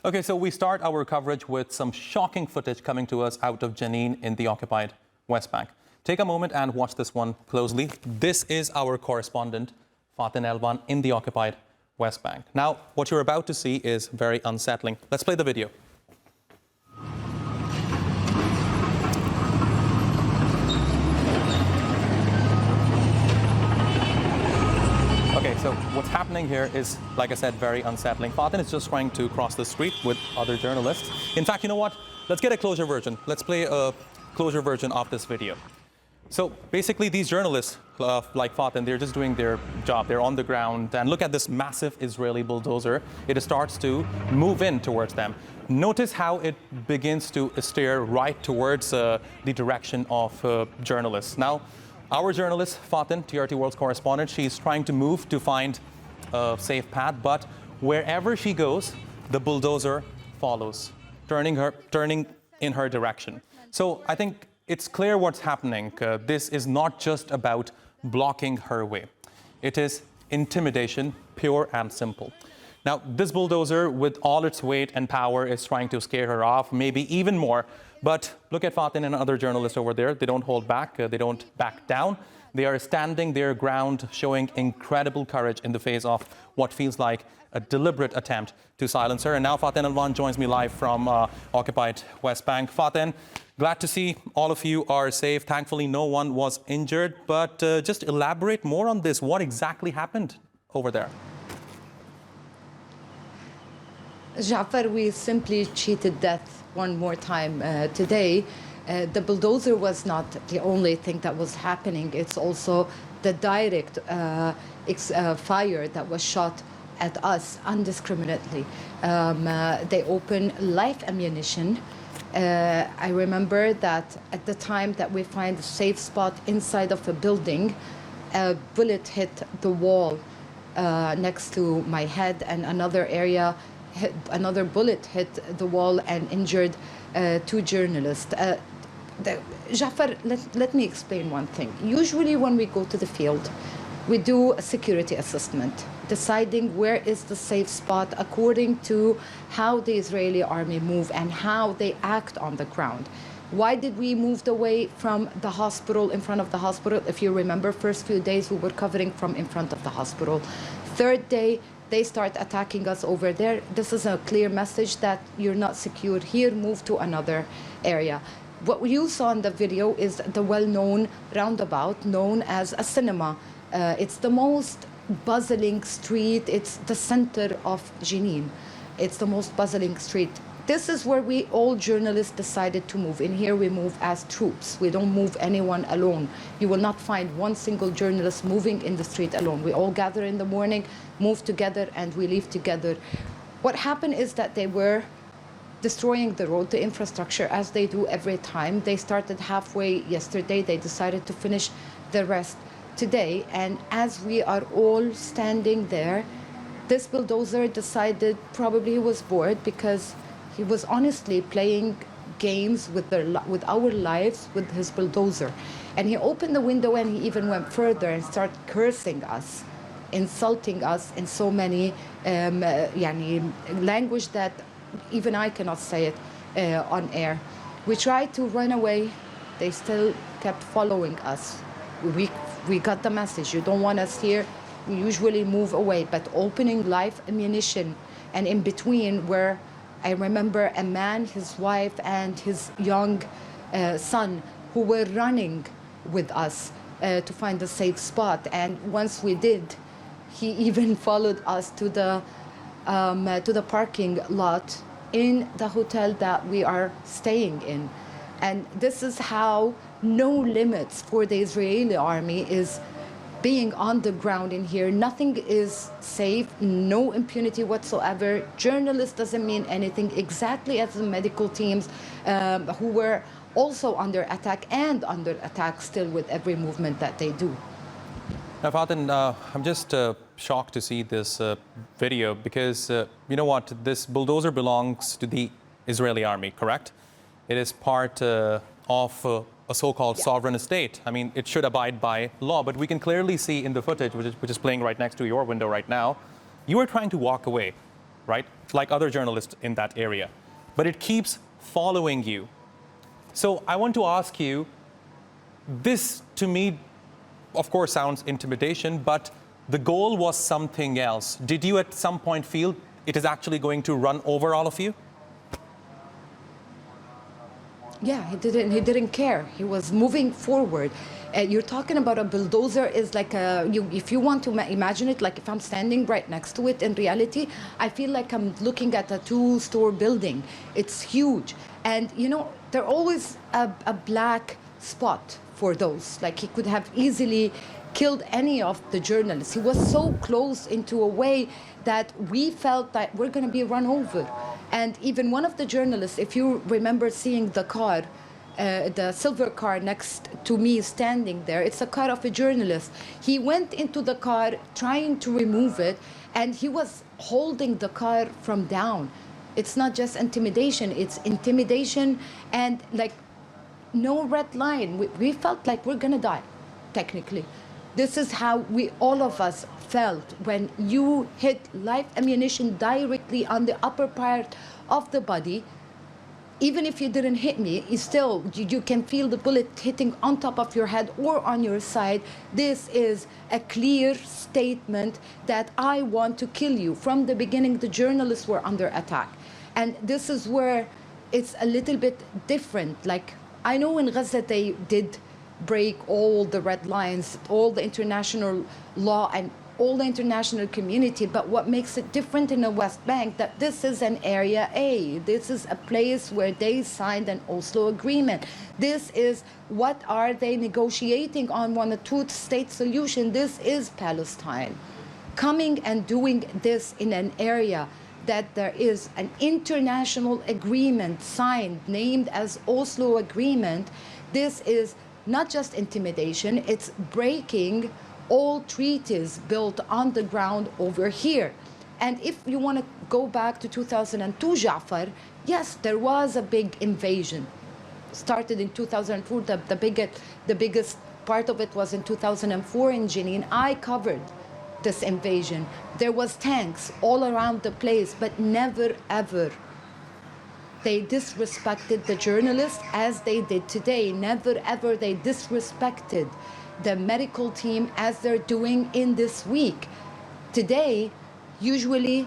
Okay, so we start our coverage with some shocking footage coming to us out of Jenin in the occupied West Bank. Take a moment and watch this one closely. This is our correspondent, Faten Elwan, in the occupied West Bank. Now, what you're about to see is very unsettling. Let's play the video. Okay, so what's happening here is, like I said, very unsettling. Faten is just trying to cross the street with other journalists. In fact, you know what? Let's get a closure version. Let's play a closure version of this video. So basically, these journalists, like Faten, they're just doing their job. They're on the ground, and look at this massive Israeli bulldozer. It starts to move in towards them. Notice how it begins to steer right towards the direction of journalists. Now, our journalist, Faten, TRT World's correspondent, she's trying to move to find a safe path, but wherever she goes, the bulldozer follows, turning in her direction. So I think it's clear what's happening. This is not just about blocking her way. It is intimidation, pure and simple. Now, this bulldozer, with all its weight and power, is trying to scare her off, maybe even more. But look at Faten and other journalists over there. They don't hold back. They don't back down. They are standing their ground, showing incredible courage in the face of what feels like a deliberate attempt to silence her. And now Faten Elwan joins me live from occupied West Bank. Faten, glad to see all of you are safe. Thankfully, no one was injured. But just elaborate more on this. What exactly happened over there? Jafar, we simply cheated death one more time today. The bulldozer was not the only thing that was happening. It's also the direct fire that was shot at us indiscriminately. They opened live ammunition. I remember that at the time that we find a safe spot inside of a building, a bullet hit the wall next to my head, and another bullet hit the wall and injured two journalists. Jafar, let me explain one thing. Usually when we go to the field, we do a security assessment, deciding where is the safe spot according to how the Israeli army move and how they act on the ground. Why did we move away from the hospital, in front of the hospital? If you remember, first few days we were covering from in front of the hospital. Third day, they start attacking us over there. This is a clear message that you're not secure here, move to another area. What you saw in the video is the well-known roundabout known as a cinema. It's the most bustling street. It's the center of Jenin. It's the most bustling street. This is where we all journalists decided to move. In here, we move as troops. We don't move anyone alone. You will not find one single journalist moving in the street alone. We all gather in the morning, move together, and we leave together. What happened is that they were destroying the road, the infrastructure, as they do every time. They started halfway yesterday. They decided to finish the rest today. And as we are all standing there, this bulldozer decided, probably he was bored, because he was honestly playing games with our lives with his bulldozer. And he opened the window and he even went further and started cursing us, insulting us in so many language that even I cannot say it on air. We tried to run away. They still kept following us. We got the message. You don't want us here. We usually move away. But opening live ammunition, and in between where I remember a man, his wife, and his young son who were running with us to find a safe spot. And once we did, he even followed us to the parking lot in the hotel that we are staying in. And this is how no limits for the Israeli army is being on the ground in here. Nothing is safe, no impunity whatsoever. Journalists doesn't mean anything, exactly as the medical teams who were also under attack and under attack still with every movement that they do. Now, Faten, I'm just shocked to see this video because, you know what, this bulldozer belongs to the Israeli army, correct? It is part of a so-called sovereign state. I mean, it should abide by law, but we can clearly see in the footage, which is playing right next to your window right now, you were trying to walk away, right? Like other journalists in that area. But it keeps following you. So I want to ask you, this to me, of course, sounds intimidation, but the goal was something else. Did you at some point feel it is actually going to run over all of you? Yeah, he didn't care. He was moving forward. You're talking about a bulldozer is like if you want to imagine it, like if I'm standing right next to it, in reality, I feel like I'm looking at a 2-story building. It's huge. And, you know, there always a black spot for those. Like he could have easily killed any of the journalists. He was so close into a way that we felt that we're going to be run over. And even one of the journalists, if you remember seeing the car, the silver car next to me standing there, it's a car of a journalist. He went into the car trying to remove it, and he was holding the car from down. It's not just intimidation, it's intimidation and like no red line. We felt like we're gonna die, technically. This is how all of us felt when you hit live ammunition directly on the upper part of the body. Even if you didn't hit me, you can feel the bullet hitting on top of your head or on your side. This is a clear statement that I want to kill you. From the beginning, the journalists were under attack. And this is where it's a little bit different. Like, I know in Gaza they did break all the red lines, all the international law and all the international community, but what makes it different in the West Bank, that this is an Area A. This is a place where they signed an Oslo agreement. This is what are they negotiating on a two-state solution. This is Palestine. Coming and doing this in an area that there is an international agreement signed, named as Oslo Agreement, this is not just intimidation, it's breaking all treaties built on the ground over here. And if you want to go back to 2002, Ja'far, yes, there was a big invasion. Started in 2004, the biggest part of it was in 2004 in Jenin. I covered this invasion. There was tanks all around the place, but never ever they disrespected the journalists as they did today. Never ever they disrespected the medical team as they're doing in this week. Today, usually,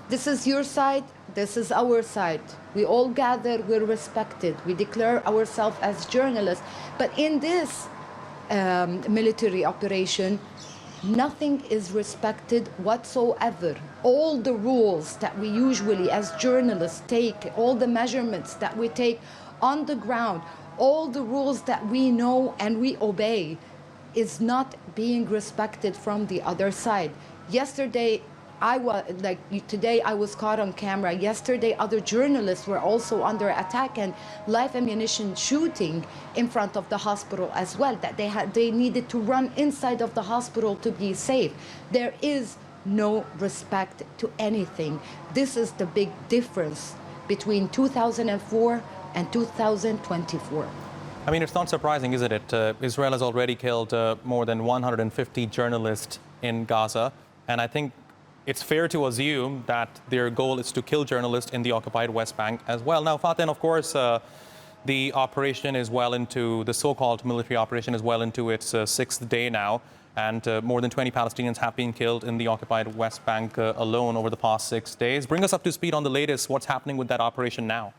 this is your side, this is our side. We all gather, we're respected. We declare ourselves as journalists. But in this military operation, nothing is respected whatsoever. All the rules that we usually as journalists take, all the measurements that we take on the ground, all the rules that we know and we obey is not being respected from the other side. Yesterday, today I was caught on camera. Yesterday, other journalists were also under attack and live ammunition shooting in front of the hospital as well, that they needed to run inside of the hospital to be safe. There is no respect to anything. This is the big difference between 2004 and 2024. I mean, it's not surprising, isn't it? Israel has already killed more than 150 journalists in Gaza, and I think it's fair to assume that their goal is to kill journalists in the occupied West Bank as well. Now, Faten, of course, the operation is well into, the so-called military operation is well into its sixth day now, and more than 20 Palestinians have been killed in the occupied West Bank alone over the past 6 days. Bring us up to speed on the latest. What's happening with that operation now?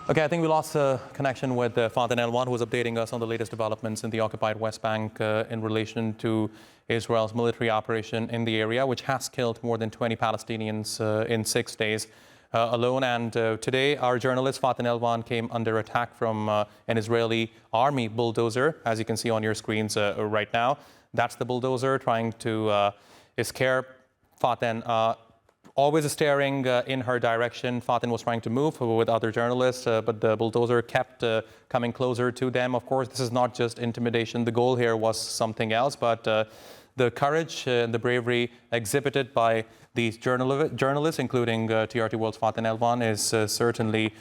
Okay, I think we lost connection with Faten Elwan, who was updating us on the latest developments in the occupied West Bank in relation to Israel's military operation in the area, which has killed more than 20 Palestinians in 6 days alone. And today, our journalist Faten Elwan came under attack from an Israeli army bulldozer, as you can see on your screens right now. That's the bulldozer trying to scare Faten. Always staring in her direction. Faten was trying to move with other journalists, but the bulldozer kept coming closer to them. Of course, this is not just intimidation. The goal here was something else, but the courage and the bravery exhibited by these journalists, including TRT World's Faten Elwan, is certainly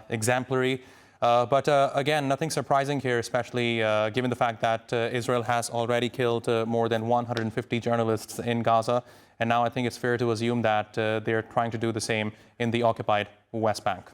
exemplary. But again, nothing surprising here, especially given the fact that Israel has already killed more than 150 journalists in Gaza. And now I think it's fair to assume that they're trying to do the same in the occupied West Bank.